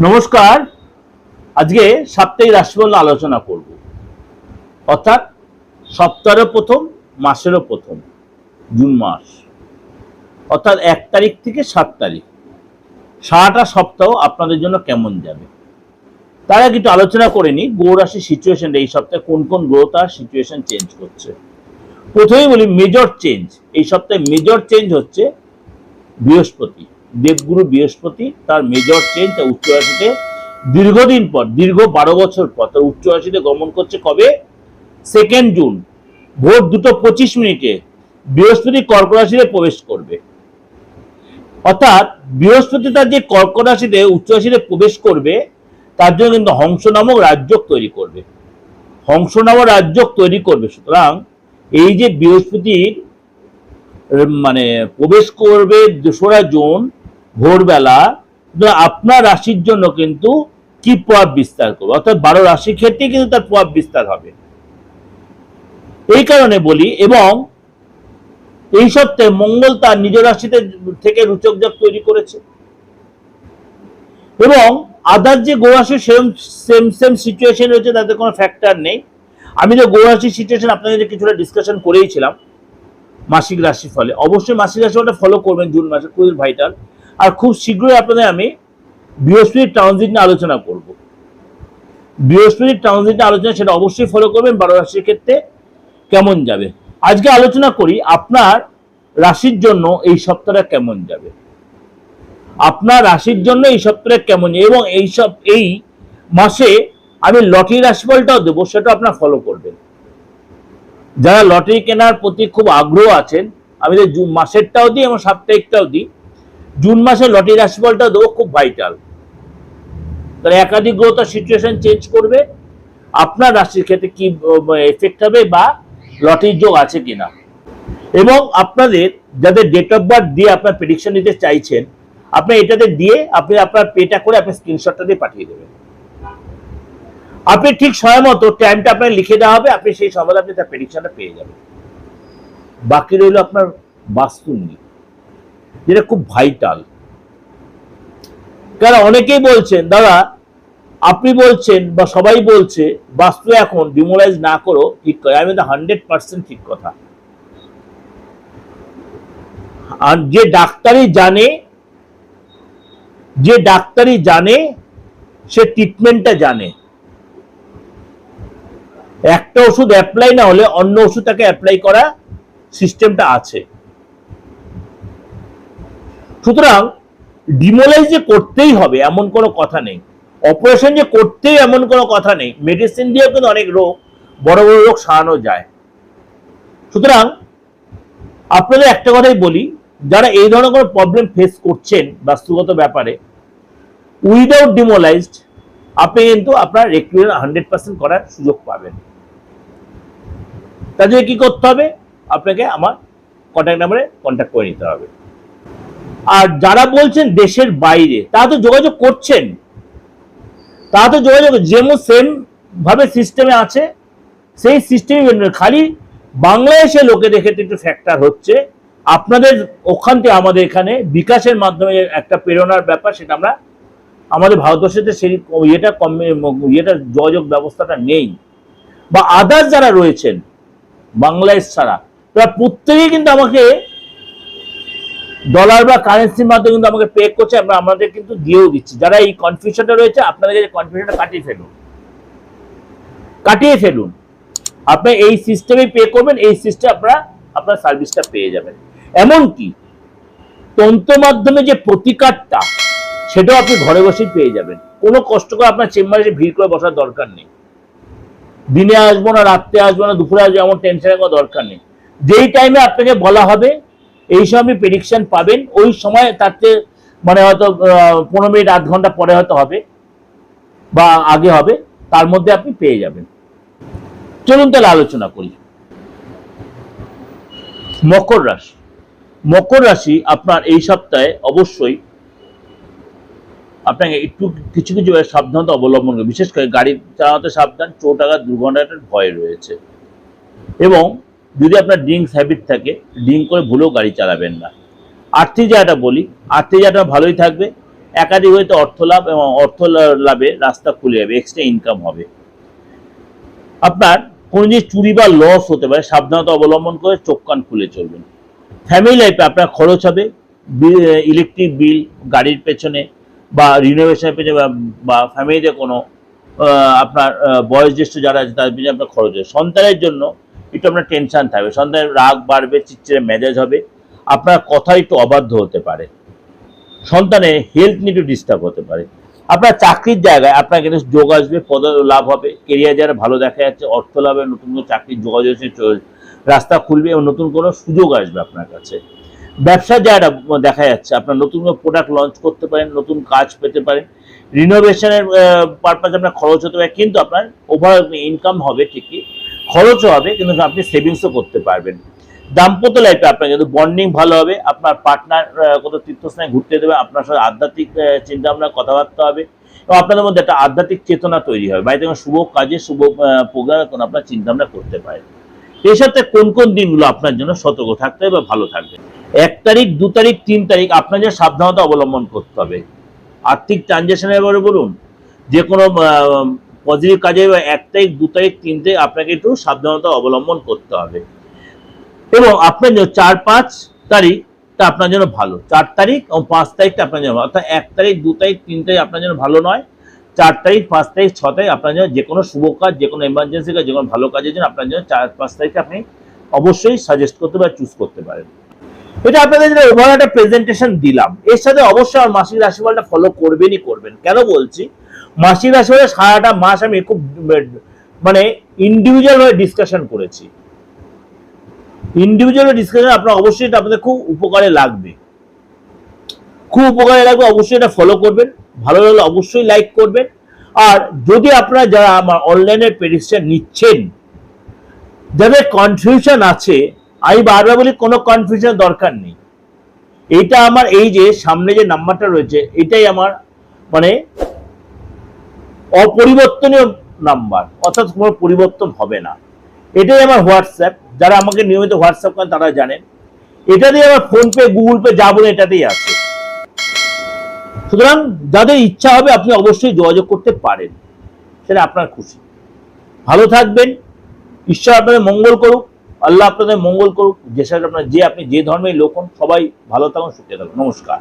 নমস্কার। আজকে সাপ্তাহিক রাশিফল আলোচনা করব, অর্থাৎ সপ্তাহের প্রথম মাসেরও প্রথম জুন মাস, অর্থাৎ 1 তারিখ থেকে 7 তারিখ সারাটা সপ্তাহ আপনাদের জন্য কেমন যাবে তার আগে একটু আলোচনা করে নিই গ্রহ রাশির সিচুয়েশন। এই সপ্তাহে কোন কোন গ্রহ তার সিচুয়েশন চেঞ্জ করছে। প্রথমেই বলি মেজর চেঞ্জ। এই সপ্তাহে মেজর চেঞ্জ হচ্ছে বৃহস্পতি, দেবগুরু বৃহস্পতি তার মেজর চেঞ্জ উচ্চ রাশিতে দীর্ঘদিন পর, দীর্ঘ 12 বছর পর তার উচ্চ রাশিতে গমন করছে। কবে? 2 জুন ভোর 2:25 বৃহস্পতি কর্কট রাশিতে প্রবেশ করবে। অর্থাৎ বৃহস্পতি তার যে কর্কট রাশিতে উচ্চ রাশিতে প্রবেশ করবে তার জন্য কিন্তু হংস নামক রাজযোগ তৈরি করবে। হংস নামক রাজযোগ তৈরি করবে। সুতরাং এই যে বৃহস্পতির মানে প্রবেশ করবে 2রা জুন ভোরবেলা, আপনার রাশির জন্য কিন্তু কি প্রভাব বিস্তার করবে, অর্থাৎ 12 রাশির ক্ষেত্রে কিন্তু তার প্রভাব বিস্তার হবে। এই কারণে বলি, এবং এই সপ্তাহে মঙ্গল তার নিজ রাশিতে থেকে রুচক যোগ তৈরি করেছে, এবং আদার যে গ্রহ রাশি সেম সিচুয়েশন রয়েছে, তাতে কোনো ফ্যাক্টর নেই। আমি তো গ্রহ রাশির সিচুয়েশন আপনাদের কিছুটা ডিসকাশন করেইছিলাম মাসিক রাশি ফলে। অবশ্যই মাসিক রাশিফলটা ফলো করবেন জুন মাসে, খুবই ভাইটাল। আর খুব শীঘ্রই আপনাদের আমি বৃহস্পতির ট্রানজিট নিয়ে আলোচনা করব। বৃহস্পতির ট্রানজিট নিয়ে আলোচনা, সেটা অবশ্যই ফলো করবেন 12 রাশির ক্ষেত্রে কেমন যাবে। আজকে আলোচনা করি আপনার রাশির জন্য এই সপ্তাহটা কেমন যাবে। আপনার রাশির জন্য এই সপ্তাহে কেমন, এবং এই মাসে আমি লটারি রাশিফলটাও দেবো, সেটা আপনারা ফলো করবেন। যারা লটারি কেনার প্রতি খুব আগ্রহ আছেন, আমি জুন মাসেরটাও দিই এবং সাপ্তাহিকটাও দিই। জুন মাসে লটারি রাশিফলটাও দেবো, খুব ভাইটাল। তাহলে একাধিক গ্রহ তার সিচুয়েশন চেঞ্জ করবে, আপনার রাশির ক্ষেত্রে কি এফেক্ট হবে বা লটারির যোগ আছে কিনা। এবং আপনাদের যাদের ডেট অফ বার্থ দিয়ে আপনার প্রেডিকশন নিতে চাইছেন, আপনি এটাতে দিয়ে আপনি আপনার পেটা করে আপনি স্ক্রিনশটটা দিয়ে পাঠিয়ে দেবেন। আপনি ঠিক সময় মতো টাইমটা আপনার লিখে দেওয়া হবে, আপনি সেই সময় আপনি তার প্রেডিকশনটা পেয়ে যাবেন। বাকি রইল আপনার বাস্তু নিয়ে, যেটা খুব ভাইটাল। কারণ অনেকেই বলছেন, দাদা আপনি বলছেন বা সবাই বলছে বাস্তু এখন ডিমোলাইজ না করো, ঠিক করে। আমি তো 100% ঠিক কথা। আর যে ডাক্তারি জানে সে ট্রিটমেন্টটা জানে। একটা ওষুধ অ্যাপ্লাই না হলে অন্য ওষুধ তাকে অ্যাপ্লাই করা সিস্টেমটা আছে। সুতরাং ডিমোলাইজ যে করতেই হবে এমন কোনো কথা নেই, অপারেশন যে করতেই এমন কোনো কথা নেই। মেডিসিন দিয়েও কিন্তু অনেক রোগ, বড় বড় রোগ সারানো যায়। সুতরাং আপনাদের একটা কথাই বলি, যারা এই ধরনের কোনো প্রবলেম ফেস করছেন বাস্তুগত ব্যাপারে, উইদাউট ডিমোলাইজড আপনি কিন্তু আপনার রেকুলার 100% করার সুযোগ পাবেন। তার জন্য কি করতে হবে? আপনাকে আমার কন্ট্যাক্ট নাম্বারে কন্ট্যাক্ট করে নিতে হবে। আর যারা বলছেন দেশের বাইরে, তারা তো যোগাযোগ করছেন, যেমন সেম ভাবে সিস্টেমে আছে, সেই সিস্টেমে খালি বাংলাদেশের লোকে দেখে একটু ফ্যাক্টর হচ্ছে। আপনাদের ওখান থেকে আমাদের এখানে বিকাশের মাধ্যমে একটা প্রেরণার ব্যাপার, সেটা আমরা আমাদের ভারতবর্ষেতে সেই এটা যোগাযোগ ব্যবস্থাটা নেই। বা আদার্স যারা রয়েছেন বাংলাদেশ ছাড়া, তারা প্রত্যেকেই কিন্তু আমাকে ডলার বা কারেন্সির মাধ্যমে কিন্তু আমাকে পে করছে, আমরা আমাদের কিন্তু দিয়েও দিচ্ছি। যারা এই কনফিউশনটা রয়েছে, আপনাদের কনফিউশনটা কাটিয়ে ফেলুন। আপনি এই সিস্টেমে পে করবেন, এই সিস্টেমে আপনার সার্ভিসটা পেয়ে যাবেন। এমনকি তন্ত্র মাধ্যমে যে প্রতিকারটা, সেটাও আপনি ঘরে বসেই পেয়ে যাবেন। কোনো কষ্ট করে আপনার চেম্বারে ভিড় করে বসার দরকার নেই। দিনে আসবো না, রাত্রে আসবো না, দুপুরে আসবো, এমন টেনশনের কোনো দরকার নেই। যেই টাইমে আপনাকে বলা হবে এই সময় আপনি প্রেডিকশন পাবেন, ওই সময় তাতে মানে হয়তো 15 মিনিট আধ ঘন্টা পরে হয়তো হবে বা আগে হবে, তার মধ্যে আপনি পেয়ে যাবেন। চলুন তাহলে আলোচনা করি। মকর রাশি। মকর রাশি আপনার এই সপ্তাহে অবশ্যই আপনাকে একটু কিছু সাবধানতা অবলম্বন করবে। বিশেষ করে গাড়ি চালাতে সাবধান, চোট আঘাত দুর্ঘটনার ভয় রয়েছে। এবং যদি আপনার ড্রিঙ্কস হ্যাবিট থাকে, ড্রিঙ্ক করে ভুলেও গাড়ি চালাবেন না। আর্থিক জায়গাটা বলি, আর্থিক জায়গাটা ভালোই থাকবে, একাধিক হইতে অর্থ লাভ এবং অর্থ লাভের রাস্তা খুলে যাবে, এক্সট্রা ইনকাম হবে। আপনার কোনো যে চুরি বা লস হতে পারে, সাবধানতা অবলম্বন করে চোখ কান খুলে চলবেন। ফ্যামিলি লাইফে আপনার খরচ হবে, ইলেকট্রিক বিল, গাড়ির পেছনে বা রিনোভেশনের পেছনে বা ফ্যামিলিতে কোনো আপনার বয়োজ্যেষ্ঠ যারা আছে তাদের পিছনে আপনার খরচ হবে। সন্তানের জন্য একটু আপনার টেনশন থাকবে, সন্তানের রাগ বাড়বে, চিড়চিড়ে মেজাজ হবে, আপনার কথা একটু অবাধ্য হতে পারে, সন্তানের হেলথ নিয়ে একটু ডিস্টার্ব হতে পারে। আপনার চাকরির জায়গায় আপনার কিন্তু যোগ আসবে, পদ লাভ হবে, কেরিয়ার যারা ভালো দেখা যাচ্ছে, অর্থ লাভে নতুন কোনো চাকরির যোগাযোগ রাস্তা খুলবে এবং নতুন কোনো সুযোগ আসবে আপনার কাছে। ব্যবসার জায়গাটা দেখা যাচ্ছে আপনার নতুন কোনো প্রোডাক্ট লঞ্চ করতে পারেন, নতুন কাজ পেতে পারেন, রিনোভেশনের পারপাসে আপনার খরচ হতে পারে, কিন্তু আপনার ওভারঅল ইনকাম হবে ঠিকই, খরচও হবে, কিন্তু আপনি সেভিংসও করতে পারবেন। দাম্পত্য লাইফে আপনার কিন্তু বন্ডিং ভালো হবে, আপনার পার্টনার কোথাও তীর্থস্থানে ঘুরতে দেবে, আপনার সাথে আধ্যাত্মিক চিন্তা ভাবনা কথাবার্তা হবে এবং আপনাদের মধ্যে একটা আধ্যাত্মিক চেতনা তৈরি হবে। বাড়িতে কোনো শুভ কাজে, শুভ প্রোগ্রামে কোনো আপনার চিন্তা ভাবনা করতে পারেন। এর সাথে কোন কোন দিনগুলো আপনার জন্য সতর্ক থাকতে হবে বা ভালো থাকবে? 1 তারিখ, 2 তারিখ, 3 তারিখ আপনার যে সাবধানতা অবলম্বন করতে হবে। আর্থিক ট্রানজাকশনের ব্যাপারে বলুন, যে কোনো পজিটিভ কাজে 1 তারিখ, 2 তারিখ, 3 তারিখ আপনাকে একটু সাবধানতা অবলম্বন করতে হবে। এবং আপনার জন্য 4-5 তারিখটা আপনার জন্য ভালো, 4 তারিখ এবং 5 তারিখটা আপনার জন্য ভালো। অর্থাৎ 1 তারিখ, 2 তারিখ, 3 তারিখ আপনার জন্য ভালো নয়, 4 তারিখ, 5 তারিখ, 6 তারিখ আপনার জন্য যে কোনো শুভ কাজ, যে কোনো এমার্জেন্সি কাজ, যে কোনো ভালো কাজের জন্য আপনার জন্য 4-5 তারিখে আপনি অবশ্যই সাজেস্ট করতে বা চুজ করতে পারেন। এটা আপনাদের জন্য ওভারঅল একটা প্রেজেন্টেশন দিলাম। এর সাথে অবশ্যই আমার মাসিক রাশিফলটা ফলো করবেনই করবেন। কেন বলছি, মাসিক রাশিফলের সারাটা মাস আমি খুব মানে ইন্ডিভিজুয়াল ভাবে ডিসকাশন করেছি। ইন্ডিভিজুয়াল ডিসকাশন আপনার অবশ্যই এটা আপনাদের খুব উপকারে লাগবে, খুব উপকারে লাগবে। অবশ্যই এটা ফলো করবেন, ভালো লাগলে অবশ্যই লাইক করবেন। আর যদি আপনারা যারা আমার অনলাইনে প্রেডিকশন নিচ্ছেন, যাদের কনফিউশন আছে, আমি বারবার বলি কোনো কনফিউশন দরকার নেই। এইটা আমার এই যে সামনে যে নাম্বারটা রয়েছে, এটাই আমার মানে অপরিবর্তনীয় নাম্বার, অর্থাৎ কোনো পরিবর্তন হবে না। এটাই আমার হোয়াটসঅ্যাপ, যারা আমাকে নিয়মিত হোয়াটসঅ্যাপ করেন তারা জানেন। এটা দিয়ে আমার ফোনপে, গুগল পে যা বলে এটাতেই আছে। সুতরাং যাদের ইচ্ছা হবে আপনি অবশ্যই যোগাযোগ করতে পারেন, সেটা আপনার খুশি। ভালো থাকবেন, ঈশ্বর আপনাদের মঙ্গল করুক, আল্লাহ আপনাদের মঙ্গল করুক। যে আপনি যে ধর্মের লোক হন, সবাই ভালো থাকুন, সুখে থাকুন। নমস্কার।